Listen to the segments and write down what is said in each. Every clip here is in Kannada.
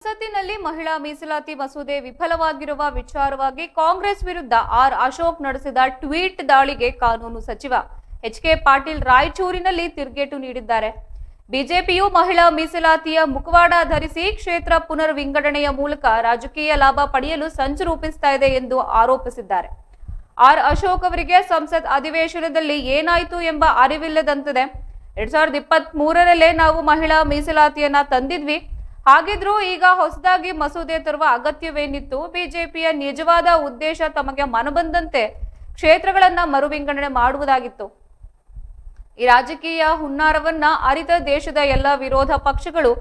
ಸಂಸತ್ತಿನಲ್ಲಿ ಮಹಿಳಾ ಮೀಸಲಾತಿ ಮಸೂದೆ ವಿಫಲವಾಗಿರುವ ವಿಚಾರವಾಗಿ ಕಾಂಗ್ರೆಸ್ ವಿರುದ್ಧ ಆರ್ ಅಶೋಕ್ ನಡೆಸಿದ ಟ್ವೀಟ್ ದಾಳಿಗೆ ಕಾನೂನು ಸಚಿವ ಎಚ್.ಕೆ. ಪಾಟೀಲ್ ರಾಯಚೂರಿನಲ್ಲಿ ತಿರುಗೇಟು ನೀಡಿದ್ದಾರೆ. ಬಿಜೆಪಿಯು ಮಹಿಳಾ ಮೀಸಲಾತಿಯ ಮುಖವಾಡ ಧರಿಸಿ ಕ್ಷೇತ್ರ ಪುನರ್ ವಿಂಗಡಣೆಯ ಮೂಲಕ ರಾಜಕೀಯ ಲಾಭ ಪಡೆಯಲು ಸಂಚು ರೂಪಿಸ್ತಾ ಇದೆ ಎಂದು ಆರೋಪಿಸಿದ್ದಾರೆ. ಆರ್ ಅಶೋಕ್ ಅವರಿಗೆ ಸಂಸತ್ ಅಧಿವೇಶನದಲ್ಲಿ ಏನಾಯಿತು ಎಂಬ ಅರಿವಿಲ್ಲದಂತಿದೆ. 2023ರಲ್ಲೇ ನಾವು ಮಹಿಳಾ ಮೀಸಲಾತಿಯನ್ನ ತಂದಿದ್ವಿ. ಹಾಗಿದ್ರೂ ಈಗ ಹೊಸದಾಗಿ ಮಸೂದೆ ತರುವ ಅಗತ್ಯವೇನಿತ್ತು? ಬಿಜೆಪಿಯ ನಿಜವಾದ ಉದ್ದೇಶ ತಮಗೆ ಮನಬಂದಂತೆ ಕ್ಷೇತ್ರಗಳನ್ನ ಮರುವಿಂಗಡಣೆ ಮಾಡುವುದಾಗಿತ್ತು. ಈ ರಾಜಕೀಯ ಹುನ್ನಾರವನ್ನ ಅರಿತ ದೇಶದ ಎಲ್ಲ ವಿರೋಧ ಪಕ್ಷಗಳು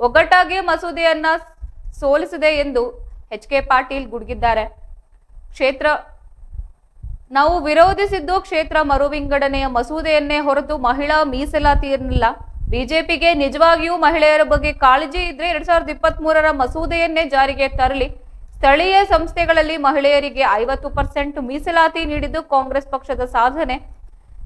ಒಗ್ಗಟ್ಟಾಗಿ ಮಸೂದೆಯನ್ನ ಸೋಲಿಸಿದೆ ಎಂದು ಎಚ್.ಕೆ. ಪಾಟೀಲ್ ಗುಡುಗಿದ್ದಾರೆ. ನಾವು ವಿರೋಧಿಸಿದ್ದು ಕ್ಷೇತ್ರ ಮರುವಿಂಗಡಣೆಯ ಮಸೂದೆಯನ್ನೇ ಹೊರತು ಮಹಿಳಾ ಮೀಸಲಾತಿಯನ್ನಿಲ್ಲ. ಬಿಜೆಪಿಗೆ ನಿಜವಾಗಿಯೂ ಮಹಿಳೆಯರ ಬಗ್ಗೆ ಕಾಳಜಿ ಇದ್ರೆ 2023ರ ಮಸೂದೆಯನ್ನೇ ಜಾರಿಗೆ ತರಲಿ. ಸ್ಥಳೀಯ ಸಂಸ್ಥೆಗಳಲ್ಲಿ ಮಹಿಳೆಯರಿಗೆ 50% ಮೀಸಲಾತಿ ನೀಡಿದ್ದು ಕಾಂಗ್ರೆಸ್ ಪಕ್ಷದ ಸಾಧನೆ.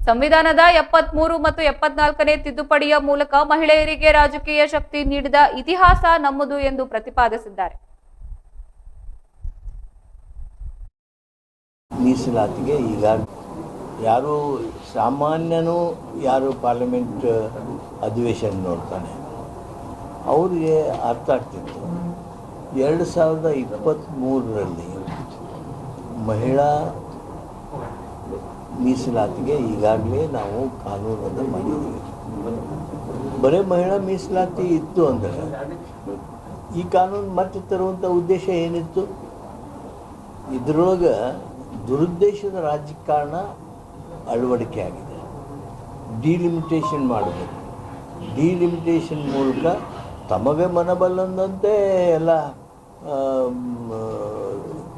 ಸಂವಿಧಾನದ 73 ಮತ್ತು 74ನೇ ತಿದ್ದುಪಡಿಯ ಮೂಲಕ ಮಹಿಳೆಯರಿಗೆ ರಾಜಕೀಯ ಶಕ್ತಿ ನೀಡಿದ ಇತಿಹಾಸ ನಮ್ಮದು ಎಂದು ಪ್ರತಿಪಾದಿಸಿದ್ದಾರೆ. ಮೀಸಲಾತಿಗೆ ಈಗ ಯಾರು ಸಾಮಾನ್ಯನೂ ಯಾರು ಪಾರ್ಲಿಮೆಂಟ್ ಅಧಿವೇಶನ ನೋಡ್ತಾನೆ ಅವರಿಗೆ ಅರ್ಥ ಆಗ್ತಿತ್ತು. 2023ರಲ್ಲಿ ಮಹಿಳಾ ಮೀಸಲಾತಿಗೆ ಈಗಾಗಲೇ ನಾವು ಕಾನೂನನ್ನು ಮಾಡಿದ್ದೀವಿ. ಬರೀ ಮಹಿಳಾ ಮೀಸಲಾತಿ ಇತ್ತು ಅಂದರೆ ಈ ಕಾನೂನು ಮತ್ತೆ ತರುವಂಥ ಉದ್ದೇಶ ಏನಿತ್ತು? ಇದರೊಳಗೆ ದುರುದ್ದೇಶದ ರಾಜಕಾರಣ ಅಳವಡಿಕೆ ಆಗಿದೆ. ಡಿಲಿಮಿಟೇಷನ್ ಮಾಡಬೇಕು. ಡಿಲಿಮಿಟೇಷನ್ ಮೂಲಕ ತಮಗೆ ಮನಬಲ್ಲಂದಂತೆ ಎಲ್ಲ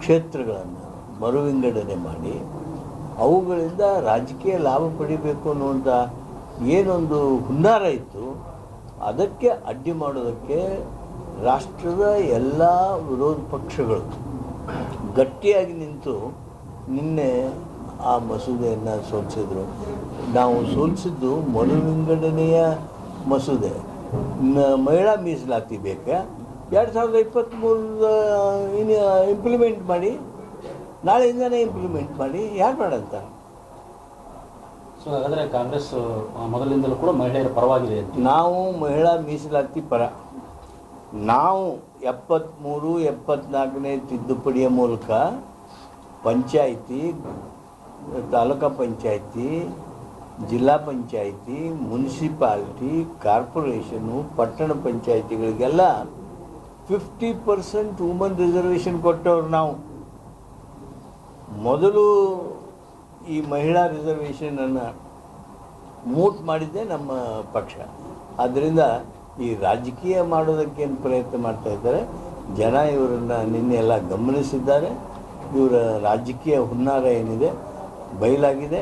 ಕ್ಷೇತ್ರಗಳನ್ನು ಮರುವಿಂಗಡಣೆ ಮಾಡಿ ಅವುಗಳಿಂದ ರಾಜಕೀಯ ಲಾಭ ಪಡಿಬೇಕು ಅನ್ನುವಂಥ ಏನೊಂದು ಹುನ್ನಾರ ಇತ್ತು, ಅದಕ್ಕೆ ಅಡ್ಡಿ ಮಾಡೋದಕ್ಕೆ ರಾಷ್ಟ್ರದ ಎಲ್ಲ ವಿರೋಧ ಪಕ್ಷಗಳು ಗಟ್ಟಿಯಾಗಿ ನಿಂತು ನಿನ್ನೆ ಆ ಮಸೂದೆಯನ್ನು ಸೋಲಿಸಿದ್ರು. ನಾವು ಸೋಲಿಸಿದ್ದು ಮರುವಿಂಗಡಣೆಯ ಮಸೂದೆ. ಮಹಿಳಾ ಮೀಸಲಾತಿ ಬೇಕಾ? 2023 ಇಂಪ್ಲಿಮೆಂಟ್ ಮಾಡಿ, ನಾಳೆಯಿಂದನೇ ಇಂಪ್ಲಿಮೆಂಟ್ ಮಾಡಿ. ಯಾರು ಮಾಡಂತ? ಸೊ ಹಾಗಾದರೆ ಕಾಂಗ್ರೆಸ್ ಮೊದಲಿಂದಲೂ ಕೂಡ ಮಹಿಳೆಯರ ಪರವಾಗಿದೆ. ನಾವು ಮಹಿಳಾ ಮೀಸಲಾತಿ ಪರ. ನಾವು 73, 74ನೇ ತಿದ್ದುಪಡಿಯ ಮೂಲಕ ಪಂಚಾಯಿತಿ, ತಾಲೂಕಾ ಪಂಚಾಯಿತಿ, ಜಿಲ್ಲಾ ಪಂಚಾಯಿತಿ, ಮುನ್ಸಿಪಾಲ್ಟಿ, ಕಾರ್ಪೊರೇಷನು, ಪಟ್ಟಣ ಪಂಚಾಯಿತಿಗಳಿಗೆಲ್ಲ 50% ವುಮನ್ ರಿಸರ್ವೇಷನ್ ಕೊಟ್ಟವ್ರು ನಾವು. ಮೊದಲು ಈ ಮಹಿಳಾ ರಿಸರ್ವೇಷನನ್ನು ಮೂಟ್ ಮಾಡಿದ್ದೆ ನಮ್ಮ ಪಕ್ಷ. ಆದ್ದರಿಂದ ಈ ರಾಜಕೀಯ ಮಾಡೋದಕ್ಕೇನು ಪ್ರಯತ್ನ ಮಾಡ್ತಾ ಇದ್ದಾರೆ ಜನ, ಇವರನ್ನು ನಿನ್ನೆ ಎಲ್ಲ ಗಮನಿಸಿದ್ದಾರೆ. ಇವರ ರಾಜಕೀಯ ಹುನ್ನಾರ ಏನಿದೆ ಬಯಲಾಗಿದೆ.